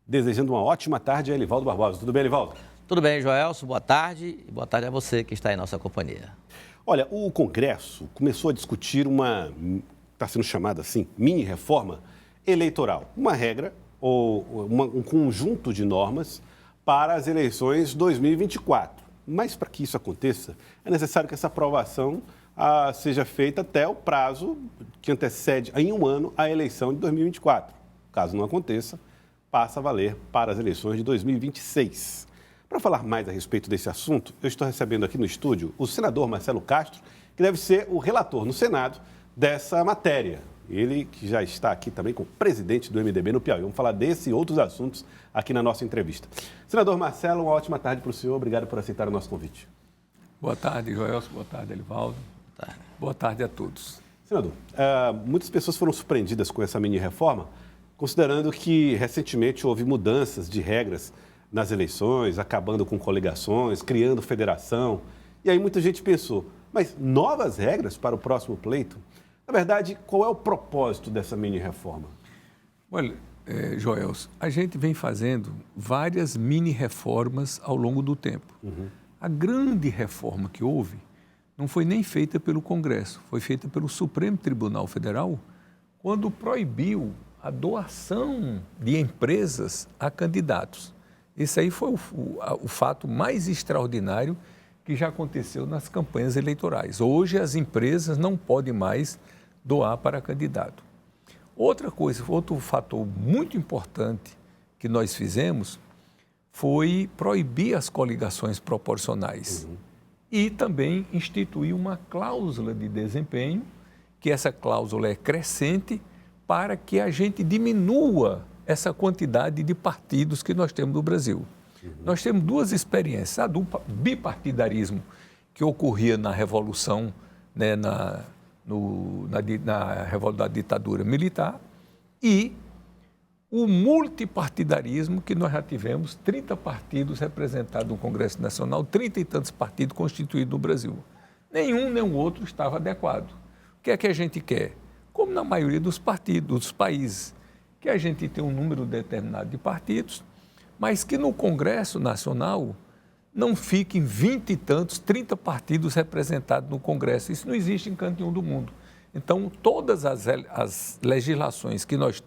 desejando uma ótima tarde a Elivaldo Barbosa. Tudo bem, Elivaldo? Tudo bem, Joelson. Boa tarde. E boa tarde a você que está em nossa companhia. Olha, o Congresso começou a discutir está sendo chamada assim, mini-reforma eleitoral. Uma regra ou um conjunto de normas para as eleições 2024. Mas para que isso aconteça, é necessário que essa aprovação seja feita até o prazo que antecede em um ano a eleição de 2024. Caso não aconteça, passa a valer para as eleições de 2026. Para falar mais a respeito desse assunto, eu estou recebendo aqui no estúdio o senador Marcelo Castro, que deve ser o relator no Senado dessa matéria. Ele que já está aqui também como presidente do MDB no Piauí. Vamos falar desse e outros assuntos aqui na nossa entrevista. Senador Marcelo, uma ótima tarde para o senhor. Obrigado por aceitar o nosso convite. Boa tarde, Joelson. Boa tarde, Elivaldo. Boa tarde a todos. Senador, muitas pessoas foram surpreendidas com essa mini-reforma, considerando que recentemente houve mudanças de regras nas eleições, acabando com coligações, criando federação. E aí muita gente pensou, mas novas regras para o próximo pleito? Na verdade, qual é o propósito dessa mini-reforma? Olha, Joelson, a gente vem fazendo várias mini-reformas ao longo do tempo. A grande reforma que houve não foi nem feita pelo Congresso, foi feita pelo Supremo Tribunal Federal, quando proibiu a doação de empresas a candidatos. Esse aí foi o fato mais extraordinário que já aconteceu nas campanhas eleitorais. Hoje as empresas não podem mais doar para candidato. Outra coisa, outro fator muito importante que nós fizemos foi proibir as coligações proporcionais e também instituir uma cláusula de desempenho, que essa cláusula é crescente, para que a gente diminua essa quantidade de partidos que nós temos no Brasil. Nós temos duas experiências, a do bipartidarismo, que ocorria na Revolução, né, na revolta da ditadura militar, e o multipartidarismo, que nós já tivemos 30 partidos representados no Congresso Nacional, 30 e tantos partidos constituídos no Brasil. Nenhum nem o outro estava adequado. O que é que a gente quer? Como na maioria dos partidos, dos países, que a gente tem um número determinado de partidos, mas que no Congresso Nacional não fiquem 20 e tantos, 30 partidos representados no Congresso. Isso não existe em canto nenhum do mundo. Então, todas as legislações que nós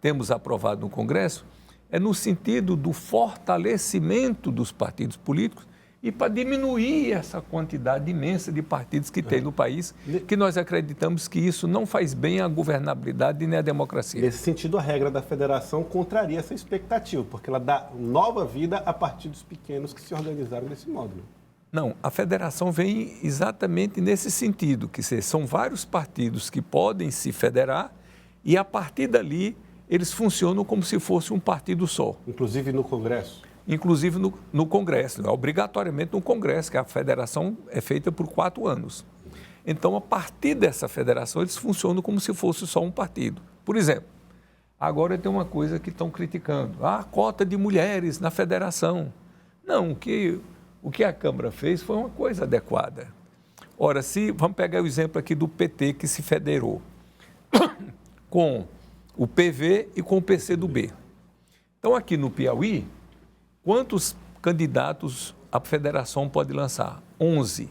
temos aprovado no Congresso é no sentido do fortalecimento dos partidos políticos e para diminuir essa quantidade imensa de partidos que tem no país, que nós acreditamos que isso não faz bem à governabilidade nem à democracia. Nesse sentido, a regra da federação contraria essa expectativa, porque ela dá nova vida a partidos pequenos que se organizaram desse modo. Não, a federação vem exatamente nesse sentido, que são vários partidos que podem se federar e a partir dali eles funcionam como se fosse um partido só. Inclusive no Congresso? Inclusive no Congresso, obrigatoriamente no Congresso, que a federação é feita por 4 anos. Então, a partir dessa federação, eles funcionam como se fosse só um partido. Por exemplo, agora tem uma coisa que estão criticando, a cota de mulheres na federação. Não, o que a Câmara fez foi uma coisa adequada. Ora, vamos pegar o exemplo aqui do PT, que se federou com o PV e com o PCdoB. Então, aqui no Piauí, quantos candidatos a federação pode lançar? 11,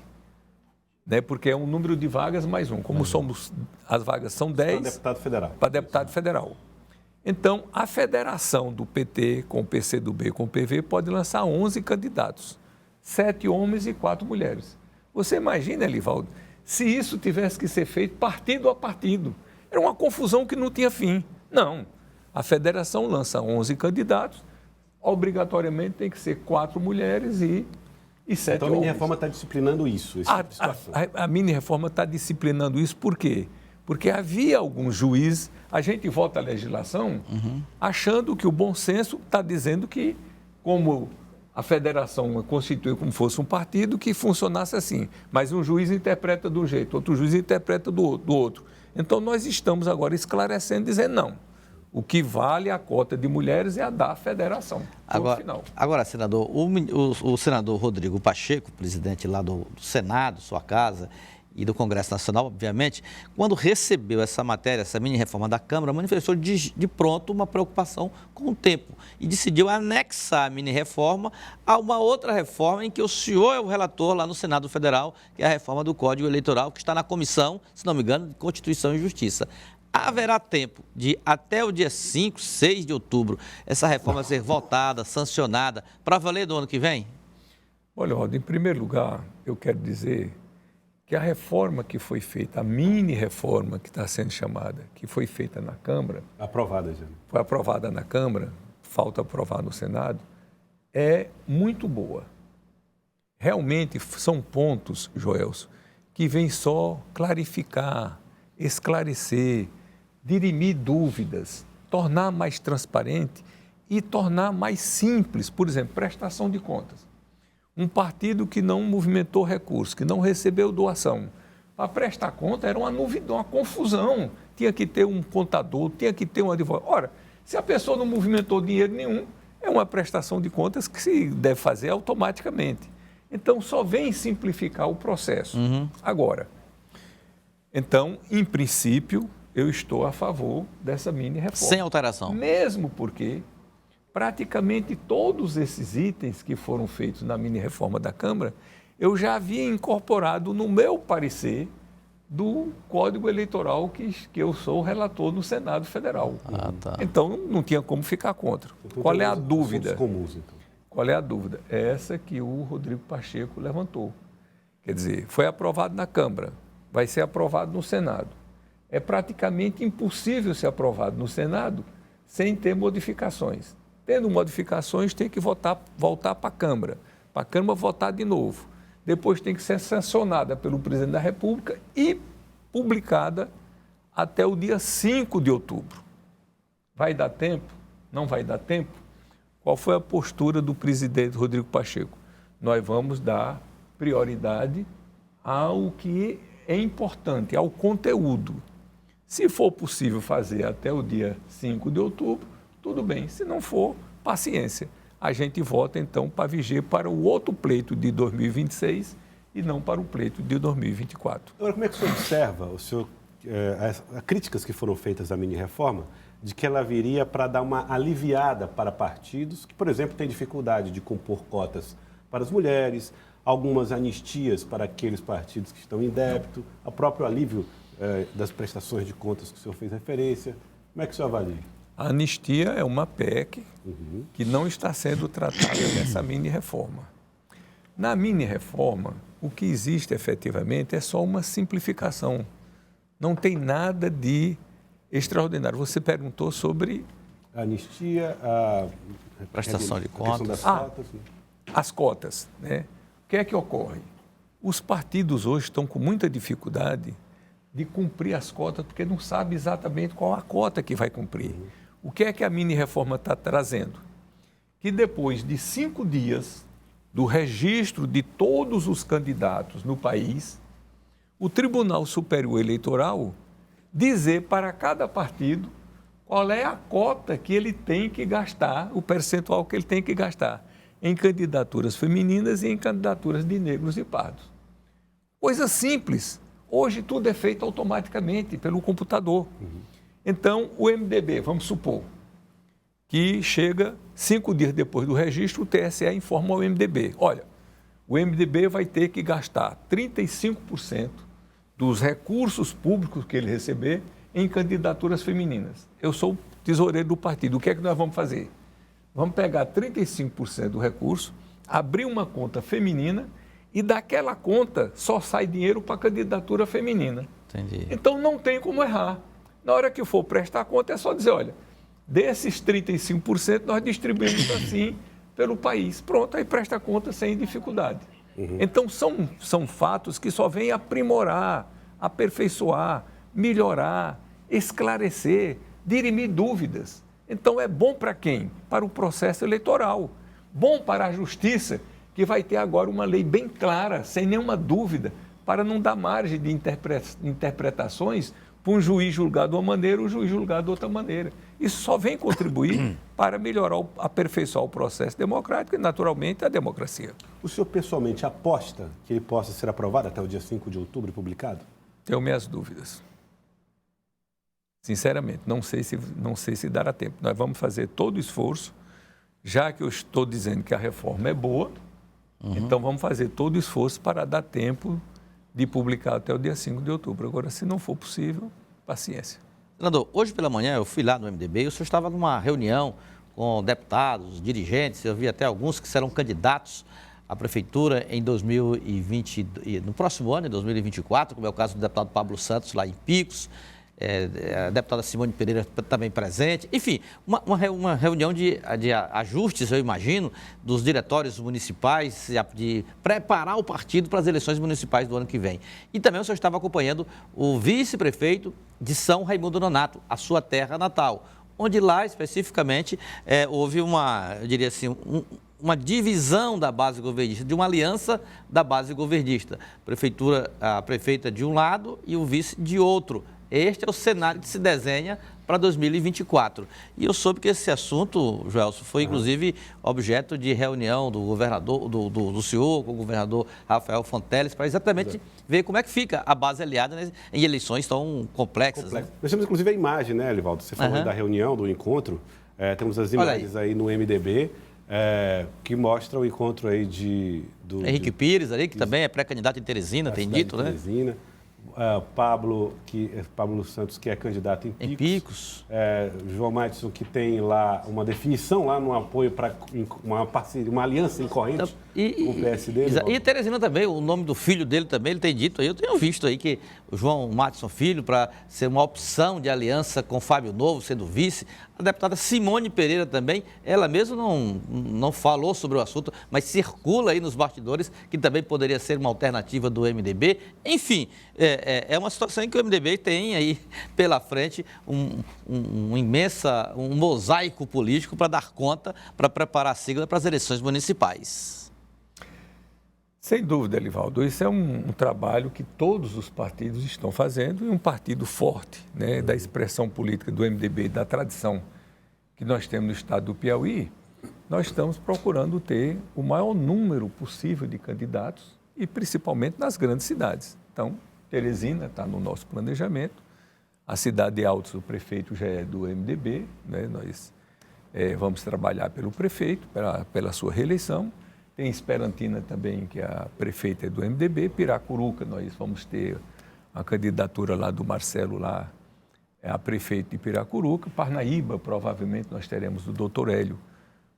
né? Porque é um número de vagas mais um. Como as vagas são 10 para deputado federal. Para deputado federal. Então, a federação do PT com o PCdoB com o PV pode lançar 11 candidatos, 7 homens e 4 mulheres. Você imagina, Elivaldo, se isso tivesse que ser feito partido a partido. Era uma confusão que não tinha fim. Não, a federação lança 11 candidatos, obrigatoriamente tem que ser 4 mulheres e 7 então, homens. A mini-reforma está disciplinando isso, esse tipo de situação. A mini-reforma está disciplinando isso por quê? Porque havia alguns juízes, a gente vota a legislação achando que o bom senso está dizendo que, como a federação constitui como fosse um partido, que funcionasse assim. Mas um juiz interpreta de um jeito, outro juiz interpreta do outro. Então, nós estamos agora esclarecendo, dizendo não. O que vale a cota de mulheres é a da federação. Agora, senador, o senador Rodrigo Pacheco, presidente lá do Senado, sua casa, e do Congresso Nacional, obviamente, quando recebeu essa matéria, essa mini-reforma da Câmara, manifestou de pronto uma preocupação com o tempo e decidiu anexar a mini-reforma a uma outra reforma em que o senhor é o relator lá no Senado Federal, que é a reforma do Código Eleitoral, que está na comissão, se não me engano, de Constituição e Justiça. Haverá tempo de, até o dia 5, 6 de outubro, essa reforma ser votada, sancionada, para valer do ano que vem? Olha, Roda, em primeiro lugar, eu quero dizer que a reforma que foi feita, a mini-reforma que está sendo chamada, que foi feita na Câmara... Aprovada já. Foi aprovada na Câmara, falta aprovar no Senado, é muito boa. Realmente são pontos, Joelso, que vêm só clarificar, esclarecer, dirimir dúvidas, tornar mais transparente e tornar mais simples. Por exemplo, prestação de contas. Um partido que não movimentou recursos, que não recebeu doação, para prestar conta era uma novidade, uma confusão. Tinha que ter um contador, tinha que ter um advogado. Ora, se a pessoa não movimentou dinheiro nenhum, é uma prestação de contas que se deve fazer automaticamente. Então, só vem simplificar o processo. Agora, então, em princípio, eu estou a favor dessa mini-reforma. Sem alteração. Mesmo porque praticamente todos esses itens que foram feitos na mini-reforma da Câmara, eu já havia incorporado no meu parecer do Código Eleitoral que eu sou o relator no Senado Federal. Tá. Então, não tinha como ficar contra. Qual é a dúvida? Comuns, então. Qual é a dúvida? É essa que o Rodrigo Pacheco levantou. Quer dizer, foi aprovado na Câmara, vai ser aprovado no Senado. É praticamente impossível ser aprovado no Senado sem ter modificações. Tendo modificações, tem que voltar para a Câmara votar de novo. Depois tem que ser sancionada pelo Presidente da República e publicada até o dia 5 de outubro. Vai dar tempo? Não vai dar tempo? Qual foi a postura do presidente Rodrigo Pacheco? Nós vamos dar prioridade ao que é importante, ao conteúdo. Se for possível fazer até o dia 5 de outubro, tudo bem. Se não for, paciência. A gente vota, então, para viger para o outro pleito de 2026 e não para o pleito de 2024. Agora, como é que o senhor observa, as críticas que foram feitas à mini-reforma, de que ela viria para dar uma aliviada para partidos que, por exemplo, têm dificuldade de compor cotas para as mulheres, algumas anistias para aqueles partidos que estão em débito, o próprio alívio das prestações de contas que o senhor fez referência. Como é que o senhor avalia? A anistia é uma PEC que não está sendo tratada nessa mini-reforma. Na mini-reforma, o que existe efetivamente é só uma simplificação. Não tem nada de extraordinário. Você perguntou sobre... A anistia, a prestação de contas. Das cotas, né? As cotas, né? O que é que ocorre? Os partidos hoje estão com muita dificuldade de cumprir as cotas, porque não sabe exatamente qual a cota que vai cumprir. O que é que a mini-reforma está trazendo? Que depois de 5 dias do registro de todos os candidatos no país, o Tribunal Superior Eleitoral dizer para cada partido qual é a cota que ele tem que gastar, o percentual que ele tem que gastar em candidaturas femininas e em candidaturas de negros e pardos. Coisa simples. Hoje tudo é feito automaticamente pelo computador. Então, o MDB, vamos supor, que chega 5 dias depois do registro, o TSE informa ao MDB. Olha, o MDB vai ter que gastar 35% dos recursos públicos que ele receber em candidaturas femininas. Eu sou o tesoureiro do partido. O que é que nós vamos fazer? Vamos pegar 35% do recurso, abrir uma conta feminina e daquela conta só sai dinheiro para a candidatura feminina. Entendi. Então não tem como errar. Na hora que for prestar conta é só dizer, olha, desses 35% nós distribuímos assim pelo país. Pronto, aí presta conta sem dificuldade. Então são fatos que só vêm aprimorar, aperfeiçoar, melhorar, esclarecer, dirimir dúvidas. Então é bom para quem? Para o processo eleitoral. Bom para a justiça, que vai ter agora uma lei bem clara, sem nenhuma dúvida, para não dar margem de interpretações para um juiz julgar de uma maneira, o juiz julgar de outra maneira. Isso só vem contribuir para melhorar, aperfeiçoar o processo democrático e, naturalmente, a democracia. O senhor pessoalmente aposta que ele possa ser aprovado até o dia 5 de outubro e publicado? Tenho minhas dúvidas. Sinceramente, não sei se dará tempo. Nós vamos fazer todo o esforço, já que eu estou dizendo que a reforma é boa, então vamos fazer todo o esforço para dar tempo de publicar até o dia 5 de outubro. Agora, se não for possível, paciência. Senador, hoje pela manhã eu fui lá no MDB e o senhor estava numa reunião com deputados, dirigentes, eu vi até alguns que serão candidatos à prefeitura em 2020, no próximo ano, em 2024, como é o caso do deputado Pablo Santos, lá em Picos, a deputada Simone Pereira também presente. Enfim, uma reunião de ajustes, eu imagino, dos diretórios municipais, de preparar o partido para as eleições municipais do ano que vem. E também o senhor estava acompanhando o vice-prefeito de São Raimundo Nonato, a sua terra natal, onde lá, especificamente, houve eu diria assim, uma divisão da base governista, de uma aliança da base governista. A prefeita de um lado e o vice de outro. Este é o cenário que se desenha para 2024. E eu soube que esse assunto, Joelson, foi inclusive objeto de reunião do governador, do senhor, com o governador Rafael Fonteles, para exatamente ver como é que fica a base aliada, né, em eleições tão complexas. Né? Nós temos inclusive a imagem, né, Elivaldo? Você falou da reunião, do encontro. Temos as imagens aí no MDB. Que mostra o encontro aí do Henrique Pires ali, que também é pré-candidato em Teresina, tem dito, né? Teresina. Pablo Santos, que é candidato em Picos. João Madison, que tem lá uma definição lá no apoio para uma parceria, uma aliança incorrente com o PSD. E Teresina também, o nome do filho dele também, ele tem dito aí, eu tenho visto aí que o João Madison Filho, para ser uma opção de aliança com Fábio Novo, sendo vice. A deputada Simone Pereira também, ela mesma não falou sobre o assunto, mas circula aí nos bastidores que também poderia ser uma alternativa do MDB. Enfim, é uma situação em que o MDB tem aí pela frente um mosaico político para dar conta, para preparar a sigla para as eleições municipais. Sem dúvida, Elivaldo, isso é um trabalho que todos os partidos estão fazendo e um partido forte, né, da expressão política do MDB, da tradição que nós temos no estado do Piauí, nós estamos procurando ter o maior número possível de candidatos e principalmente nas grandes cidades. Então, Teresina está no nosso planejamento, a cidade de Altos, o prefeito já é do MDB, né, nós vamos trabalhar pelo prefeito, pela sua reeleição. Tem Esperantina também, que a prefeita é do MDB. Piracuruca, nós vamos ter a candidatura lá do Marcelo, lá é a prefeita de Piracuruca. Parnaíba, provavelmente, nós teremos o doutor Hélio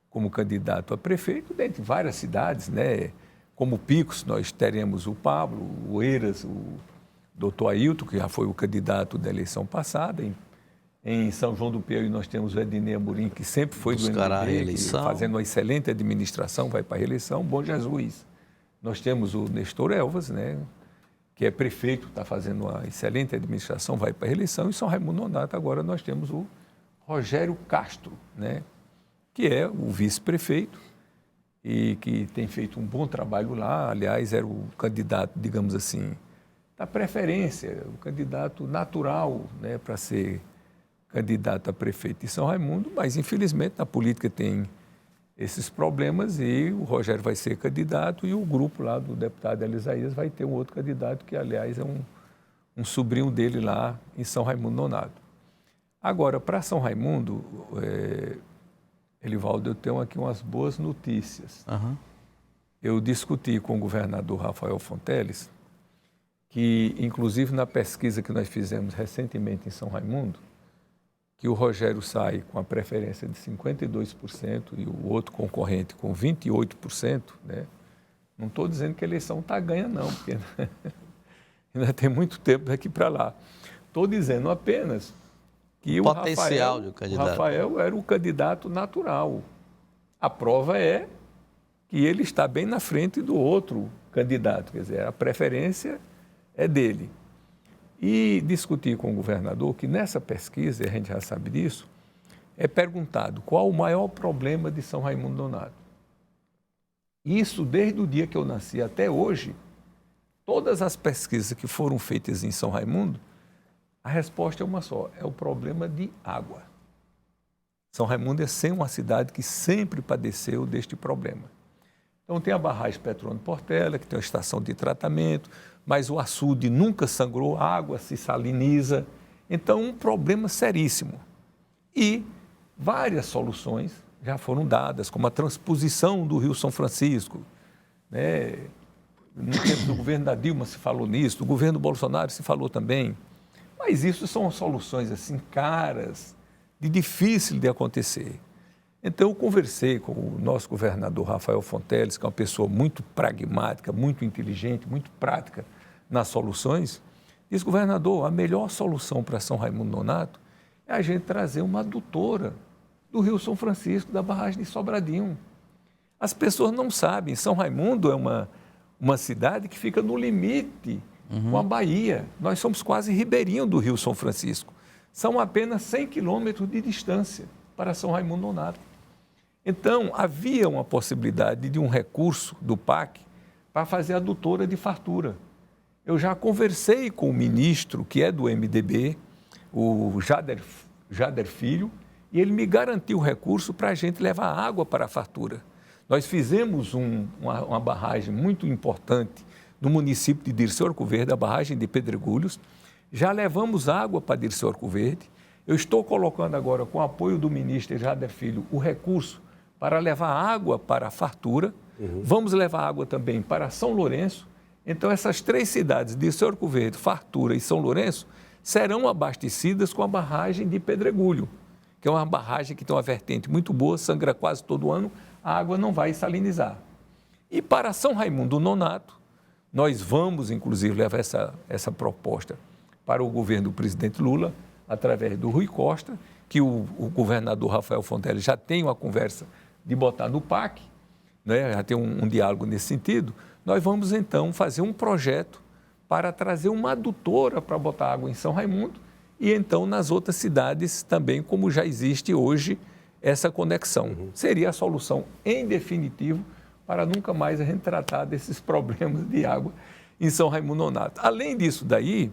como candidato a prefeito, dentre várias cidades, né? Como Picos, nós teremos o Pablo, o Eiras, o doutor Ailton, que já foi o candidato da eleição passada. Em São João do Piauí, nós temos o Ednei Amorim, que sempre foi do MDB, fazendo uma excelente administração, vai para a reeleição. Bom Jesus. Nós temos o Nestor Elvas, né, que é prefeito, está fazendo uma excelente administração, vai para a reeleição. E São Raimundo Nonato, agora nós temos o Rogério Castro, né, que é o vice-prefeito e que tem feito um bom trabalho lá. Aliás, era o candidato, digamos assim, da preferência, o candidato natural, né, para ser candidato a prefeito de São Raimundo, mas infelizmente na política tem esses problemas e o Rogério vai ser candidato e o grupo lá do deputado Elisaías vai ter um outro candidato que, aliás, é um sobrinho dele lá em São Raimundo Nonato. Agora, para São Raimundo, Elivaldo, eu tenho aqui umas boas notícias. Eu discuti com o governador Rafael Fonteles que, inclusive na pesquisa que nós fizemos recentemente em São Raimundo, que o Rogério sai com a preferência de 52% e o outro concorrente com 28%, né? Não estou dizendo que a eleição está ganha, não, porque ainda tem muito tempo daqui para lá. Estou dizendo apenas que o Rafael era o candidato natural. A prova é que ele está bem na frente do outro candidato, quer dizer, a preferência é dele. E discuti com o governador que nessa pesquisa, e a gente já sabe disso, é perguntado qual o maior problema de São Raimundo Nonato. Isso desde o dia que eu nasci até hoje, todas as pesquisas que foram feitas em São Raimundo, a resposta é uma só, é o problema de água. São Raimundo é sempre uma cidade que sempre padeceu deste problema. Então tem a barragem Petrônio Portela, que tem uma estação de tratamento, mas o açude nunca sangrou, a água se saliniza. Então, um problema seríssimo. E várias soluções já foram dadas, como a transposição do Rio São Francisco, né? No tempo do governo da Dilma se falou nisso, do governo Bolsonaro se falou também. Mas isso são soluções assim caras, difícil de acontecer. Então eu conversei com o nosso governador Rafael Fonteles, que é uma pessoa muito pragmática, muito inteligente, muito prática nas soluções. Disse, governador, a melhor solução para São Raimundo Nonato é a gente trazer uma adutora do Rio São Francisco, da barragem de Sobradinho. As pessoas não sabem, São Raimundo é uma cidade que fica no limite com a Bahia. Nós somos quase ribeirinho do Rio São Francisco. São apenas 100 quilômetros de distância para São Raimundo Nonato. Então, havia uma possibilidade de um recurso do PAC para fazer a adutora de fartura. Eu já conversei com o ministro, que é do MDB, o Jader Filho, e ele me garantiu o recurso para a gente levar água para a fartura. Nós fizemos uma barragem muito importante no município de Dirceu Arco Verde, a barragem de Pedregulhos. Já levamos água para Dirceu Arco Verde. Eu estou colocando agora, com o apoio do ministro Jader Filho, o recurso para levar água para a fartura. Vamos levar água também para São Lourenço. Então, essas 3 cidades, Dirceu Arco Verde, Fartura e São Lourenço, serão abastecidas com a barragem de Pedregulho, que é uma barragem que tem uma vertente muito boa, sangra quase todo ano, a água não vai salinizar. E para São Raimundo Nonato, nós vamos, inclusive, levar essa proposta para o governo do presidente Lula, através do Rui Costa, que o governador Rafael Fonteles já tem uma conversa de botar no PAC, né? Já tem um diálogo nesse sentido. Nós vamos, então, fazer um projeto para trazer uma adutora para botar água em São Raimundo e, então, nas outras cidades também, como já existe hoje essa conexão. Seria a solução, em definitivo, para nunca mais a gente tratar desses problemas de água em São Raimundo Nonato. Além disso daí,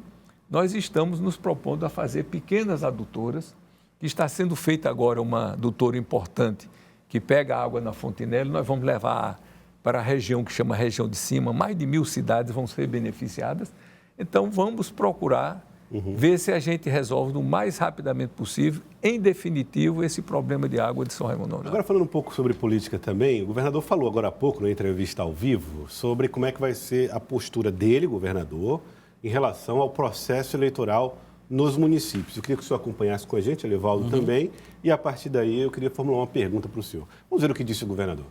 nós estamos nos propondo a fazer pequenas adutoras, que está sendo feita agora uma adutora importante que pega a água na Fontenelle, nós vamos levar para a região que chama região de cima, mais de 1.000 cidades vão ser beneficiadas. Então, vamos procurar ver se a gente resolve o mais rapidamente possível, em definitivo, esse problema de água de São Raimundo Nonato. Agora, falando um pouco sobre política também, o governador falou agora há pouco, na entrevista ao vivo, sobre como é que vai ser a postura dele, governador, em relação ao processo eleitoral nos municípios. Eu queria que o senhor acompanhasse com a gente, Elivaldo também, e a partir daí eu queria formular uma pergunta para o senhor. Vamos ver o que disse o governador.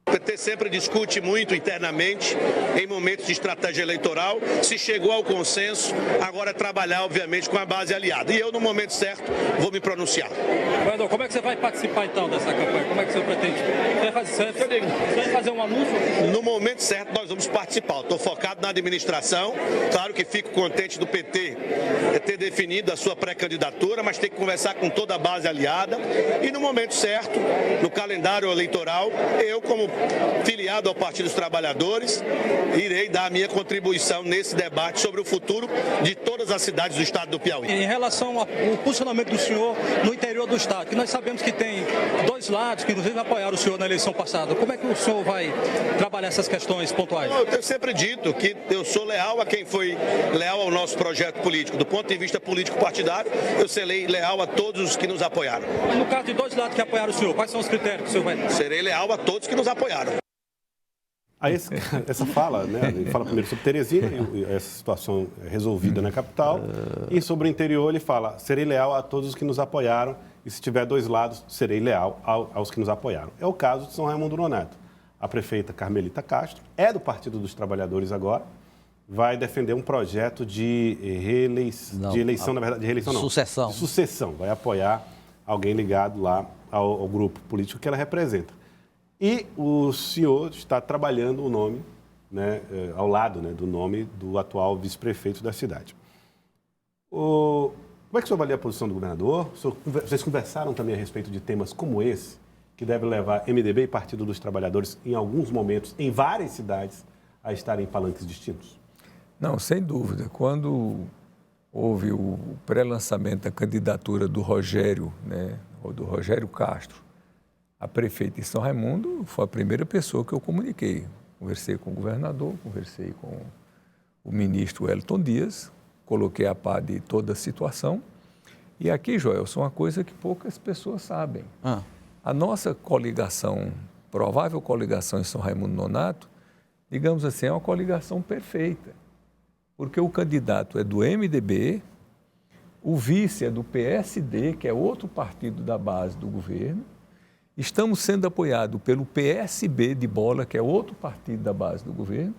O PT sempre discute muito internamente, em momentos de estratégia eleitoral, se chegou ao consenso, agora é trabalhar, obviamente, com a base aliada. E eu, no momento certo, vou me pronunciar. Governador, como é que você vai participar, então, dessa campanha? Como é que você pretende? Você vai fazer um anúncio? No momento certo, nós vamos participar. Estou focado na administração. Claro que fico contente do PT ter definido a sua pré-candidatura, mas tem que conversar com toda a base aliada. E no momento certo, no calendário eleitoral, eu, como filiado ao Partido dos Trabalhadores, irei dar a minha contribuição nesse debate sobre o futuro de todas as cidades do estado do Piauí. Em relação ao posicionamento do senhor no interior do estado, que nós sabemos que tem 2 lados que inclusive apoiaram o senhor na eleição passada, como é que o senhor vai trabalhar essas questões pontuais? Eu tenho sempre dito que eu sou leal a quem foi leal ao nosso projeto político. Do ponto de vista político-partidário, eu serei leal a todos os que nos apoiaram. Mas no caso de 2 lados que apoiaram o senhor, quais são os critérios que o senhor vai... Serei leal a todos que nos apoiaram. Essa fala, né? Ele fala primeiro sobre Teresina, e essa situação resolvida na capital, e sobre o interior ele fala, serei leal a todos os que nos apoiaram, e se tiver 2 lados, serei leal aos que nos apoiaram. É o caso de São Raimundo Nonato. A prefeita Carmelita Castro é do Partido dos Trabalhadores agora, vai defender um projeto de sucessão, vai apoiar alguém ligado lá ao grupo político que ela representa. E o senhor está trabalhando o nome, né, ao lado, né, do nome do atual vice-prefeito da cidade. Como é que o senhor avalia a posição do governador? Vocês conversaram também a respeito de temas como esse, que deve levar MDB e Partido dos Trabalhadores, em alguns momentos, em várias cidades, a estarem em palanques distintos? Não, sem dúvida. Quando houve o pré-lançamento da candidatura do Rogério, né, do Rogério Castro a prefeita de São Raimundo, foi a primeira pessoa que eu comuniquei. Conversei com o governador, conversei com o ministro Wellington Dias, coloquei a par de toda a situação. E aqui, Joelson, uma coisa que poucas pessoas sabem. A nossa coligação, provável coligação em São Raimundo Nonato, digamos assim, é uma coligação perfeita. Porque o candidato é do MDB, o vice é do PSD, que é outro partido da base do governo. Estamos sendo apoiados pelo PSB de Bola, que é outro partido da base do governo,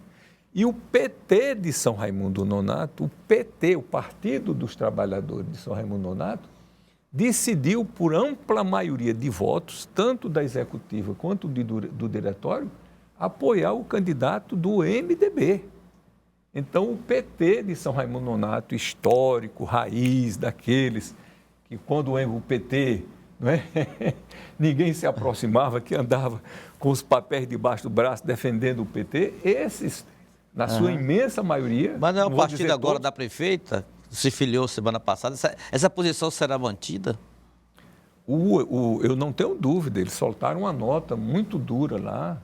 e o PT de São Raimundo Nonato, o PT, o Partido dos Trabalhadores de São Raimundo Nonato, decidiu por ampla maioria de votos, tanto da executiva quanto do diretório, apoiar o candidato do MDB. Então, o PT de São Raimundo Nonato, histórico, raiz, daqueles que quando o PT... não é? Ninguém se aproximava, que andava com os papéis debaixo do braço defendendo o PT, esses, na sua imensa maioria... Mas não é o partido agora todos, da prefeita, se filiou semana passada, essa posição será mantida? Eu não tenho dúvida, eles soltaram uma nota muito dura lá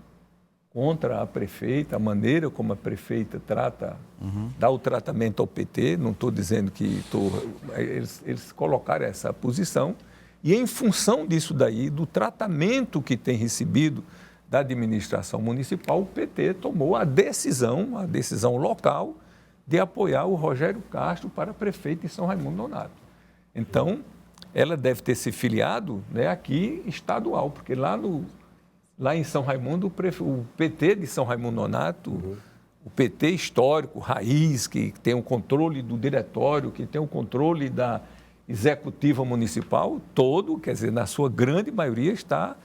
contra a prefeita, a maneira como a prefeita trata, dá o tratamento ao PT, não estou dizendo que... Eles colocaram essa posição. E em função disso daí, do tratamento que tem recebido da administração municipal, o PT tomou a decisão local, de apoiar o Rogério Castro para prefeito de São Raimundo Nonato. Então, ela deve ter se filiado, né, aqui estadual, porque lá em São Raimundo, o PT de São Raimundo Nonato, o PT histórico, raiz, que tem o controle do diretório, que tem o controle da executiva municipal, todo, quer dizer, na sua grande maioria está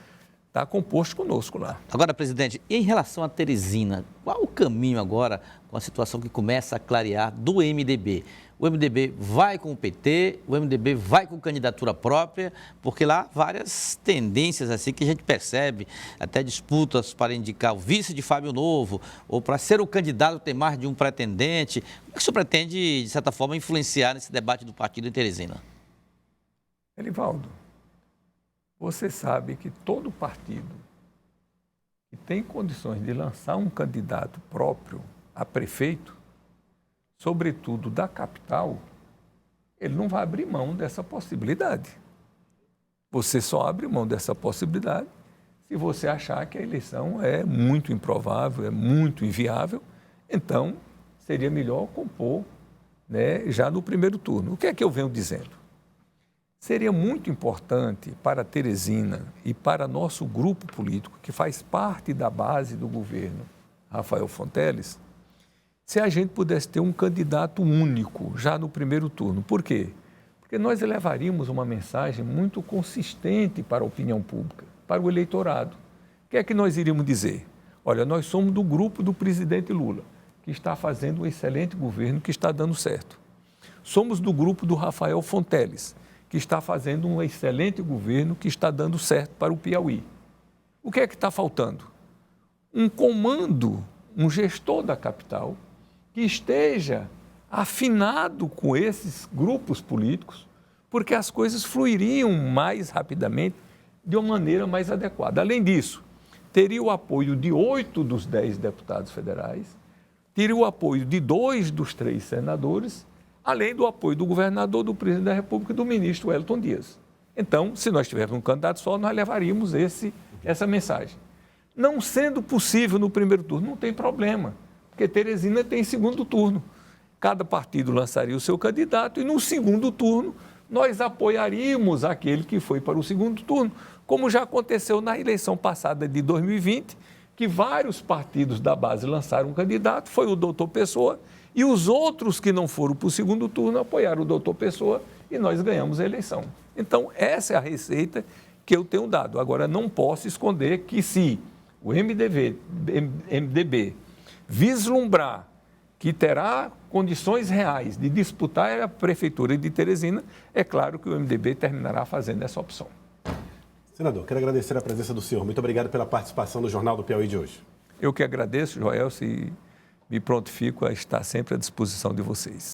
composto conosco lá. Agora, presidente, em relação a Teresina, qual o caminho agora com a situação que começa a clarear do MDB? O MDB vai com o PT, o MDB vai com candidatura própria, porque lá várias tendências assim que a gente percebe, até disputas para indicar o vice de Fábio Novo, ou para ser o candidato ter mais de um pretendente. Como é que o senhor pretende, de certa forma, influenciar nesse debate do partido em Teresina? Elivaldo, você sabe que todo partido que tem condições de lançar um candidato próprio a prefeito, sobretudo da capital, ele não vai abrir mão dessa possibilidade. Você só abre mão dessa possibilidade se você achar que a eleição é muito improvável, é muito inviável, então seria melhor compor, né, já no primeiro turno. O que é que eu venho dizendo? Seria muito importante para Teresina e para nosso grupo político, que faz parte da base do governo, Rafael Fonteles, se a gente pudesse ter um candidato único já no primeiro turno. Por quê? Porque nós levaríamos uma mensagem muito consistente para a opinião pública, para o eleitorado. O que é que nós iríamos dizer? Olha, nós somos do grupo do presidente Lula, que está fazendo um excelente governo, que está dando certo. Somos do grupo do Rafael Fonteles, que está fazendo um excelente governo, que está dando certo para o Piauí. O que é que está faltando? Um comando, um gestor da capital, que esteja afinado com esses grupos políticos, porque as coisas fluiriam mais rapidamente, de uma maneira mais adequada. Além disso, teria o apoio de 8 dos 10 deputados federais, teria o apoio de 2 dos 3 senadores, além do apoio do governador, do presidente da República e do ministro Wellington Dias. Então, se nós tivéssemos um candidato só, nós levaríamos essa mensagem. Não sendo possível no primeiro turno, não tem problema, porque Teresina tem segundo turno. Cada partido lançaria o seu candidato e no segundo turno nós apoiaríamos aquele que foi para o segundo turno, como já aconteceu na eleição passada de 2020, que vários partidos da base lançaram um candidato, foi o doutor Pessoa, e os outros que não foram para o segundo turno apoiaram o doutor Pessoa e nós ganhamos a eleição. Então, essa é a receita que eu tenho dado. Agora, não posso esconder que se o MDB vislumbrar que terá condições reais de disputar a prefeitura de Teresina, é claro que o MDB terminará fazendo essa opção. Senador, quero agradecer a presença do senhor. Muito obrigado pela participação no Jornal do Piauí de hoje. Eu que agradeço, Joelson, e me prontifico a estar sempre à disposição de vocês.